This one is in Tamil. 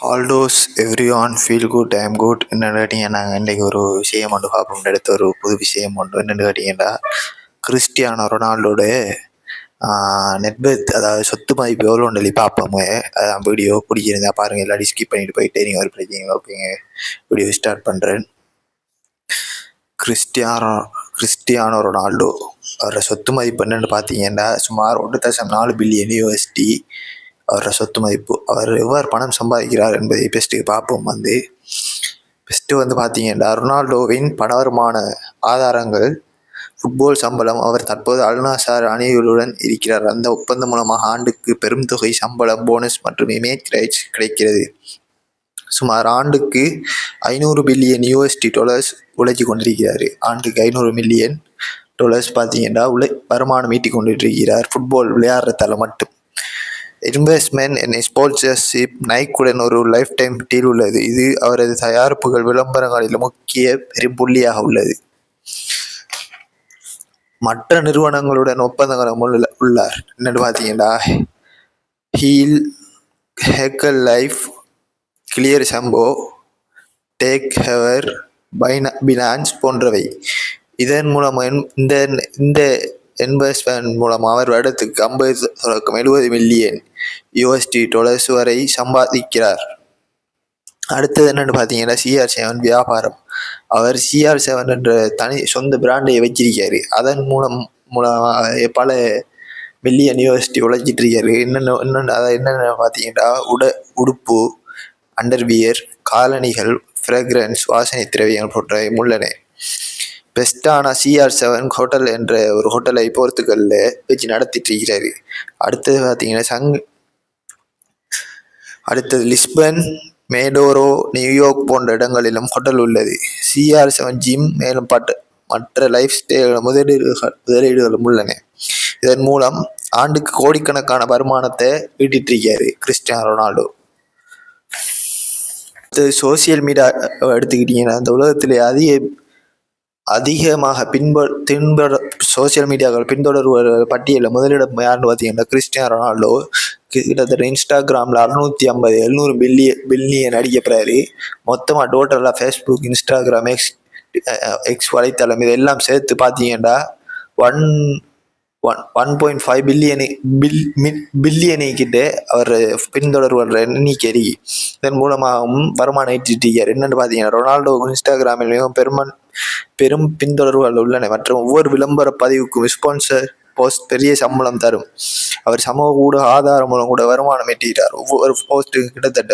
ஆல்டோஸ் every one feel good I'm good என்னென்னு கேட்டிங்கன்னா இன்றைக்கி ஒரு விஷயம் ஒன்று பார்ப்போம். எடுத்த ஒரு புது விஷயம் ஒன்று என்னென்னு கேட்டிங்கன்னா கிறிஸ்டியானோ ரொனால்டோட நெட்வெர்த், அதாவது சொத்து மதிப்பு எவ்வளோன்னு சொல்லி பார்ப்போங்க. அதான் வீடியோ பிடிச்சிருந்தா பாருங்கள், இல்லாட்டி ஸ்கிப் பண்ணிட்டு போயிட்டு நீங்கள் ஒரு பிரச்சனை ஓகேங்க. வீடியோ ஸ்டார்ட் பண்ணுறேன். கிறிஸ்டியானோ ரொனால்டோ அவரோட சொத்து மதிப்பு என்னென்னு பார்த்தீங்கன்னா சுமார் 1.4 பில்லியன் USD அவரோட சொத்து மதிப்பு. அவர் எவ்வாறு பணம் சம்பாதிக்கிறார் என்பதை பெஸ்ட்டு பார்ப்போம். பெஸ்ட்டு பார்த்தீங்கன்னா ரொனால்டோவின் பண வருமான ஆதாரங்கள் ஃபுட்பால் சம்பளம். அவர் தற்போது அல் நாசர் அணிகளுடன் இருக்கிறார். அந்த ஒப்பந்தம் மூலமாக ஆண்டுக்கு பெரும் தொகை சம்பளம், போனஸ் மற்றும் இமேஜ் ரைட்ஸ் கிடைக்கிறது. சுமார் ஆண்டுக்கு 500 பில்லியன் USD உழைச்சி கொண்டிருக்கிறார். ஆண்டுக்கு 500 மில்லியன் டாலர்ஸ் பார்த்தீங்கன்னா வருமானம் ஈட்டி கொண்டிருக்கிறார் ஃபுட்பால் விளையாடுறதால மட்டும். இன்வெஸ்ட்மெண்ட் இன் ஸ்பான்சர்ஷிப் நைக்குடன் ஒரு லைஃப் டைம் டீல் உள்ளது. இது அவரது தயாரிப்புகள் விளம்பரங்களில் முக்கிய பெரும் புள்ளியாக உள்ளது. மற்ற நிறுவனங்களுடன் ஒப்பந்தங்களும் உள்ளார். என்னென்னு பார்த்தீங்கன்னா ஹீல், ஹேக்கல் லைஃப், கிளியர் சம்போ, டேக் ஹெவர், பினான்ஸ் போன்றவை. இதன் மூலம் இந்த இன்வெஸ்ட்மெண்ட் மூலம் அவர் வருடத்துக்கு 50-70 மில்லியன் USD வரை சம்பாதிக்கிறார். அடுத்தது என்னென்னு பார்த்தீங்கன்னா CR7 வியாபாரம். அவர் CR7 என்ற தனி சொந்த பிராண்டை வச்சிருக்காரு. அதன் மூலம் பல மில்லியன் USD உழைச்சிட்டு இருக்காரு. என்னென்ன பார்த்தீங்கன்னா உடுப்பு, அண்டர்வியர், காலணிகள், ஃப்ரெக்ரன்ஸ், வாசனை திரவியங்கள் போன்றவை உள்ளன. பெஸ்டான CR7 ஹோட்டல் என்ற ஒரு ஹோட்டலை போர்த்துகல்ல வச்சு நடத்திட்டு இருக்கிறாரு. அடுத்தது பார்த்தீங்கன்னா அடுத்தது லிஸ்பன், மேடோரோ, நியூயார்க் போன்ற இடங்களிலும் ஹோட்டல் உள்ளது. CR7 ஜிம் மேலும் மற்ற லைஃப் ஸ்டைல் முதலீடுகளும் உள்ளன. இதன் மூலம் ஆண்டுக்கு கோடிக்கணக்கான வருமானத்தை ஈட்டிட்டு இருக்காரு கிறிஸ்டியானோ ரொனால்டோ. சோசியல் மீடியா எடுத்துக்கிட்டீங்கன்னா அந்த உலகத்திலே அதிகமாக சோசியல் மீடியாக்கள் பின்தொடர்பு பட்டியலில் முதலிடம் யாருன்னு பார்த்தீங்கன்னா கிறிஸ்டியானோ ரொனால்டோ. கிட்டத்தட்ட இன்ஸ்டாகிராமில் 650-700 பில்லியன் அடிக்கப்படுறாரு. மொத்தமாக டோட்டலாக ஃபேஸ்புக், இன்ஸ்டாகிராம், எக்ஸ் வலைத்தளம் இதெல்லாம் சேர்த்து பார்த்தீங்கன்னா 1.5 பில்லியனை கிட்ட அவர் பின்தொடர்பு எண்ணிக்கை. இதன் மூலமாகவும் வருமானம் ஈட்டிருக்கார். என்னென்னு பார்த்தீங்கன்னா ரொனால்டோ இன்ஸ்டாகிராமில் மிகவும் பெரும் பின்தொடர்புகள் உள்ளன மற்றும் ஒவ்வொரு விளம்பர பதிவுக்கும் ஸ்பான்சர் போஸ்ட் பெரிய சம்பளம் தரும். அவர் சமூக ஊடக ஆதாரம் மூலம் கூட வருமானம் ஈட்டுகிறார். ஒவ்வொரு போஸ்ட்டுக்கு கிட்டத்தட்ட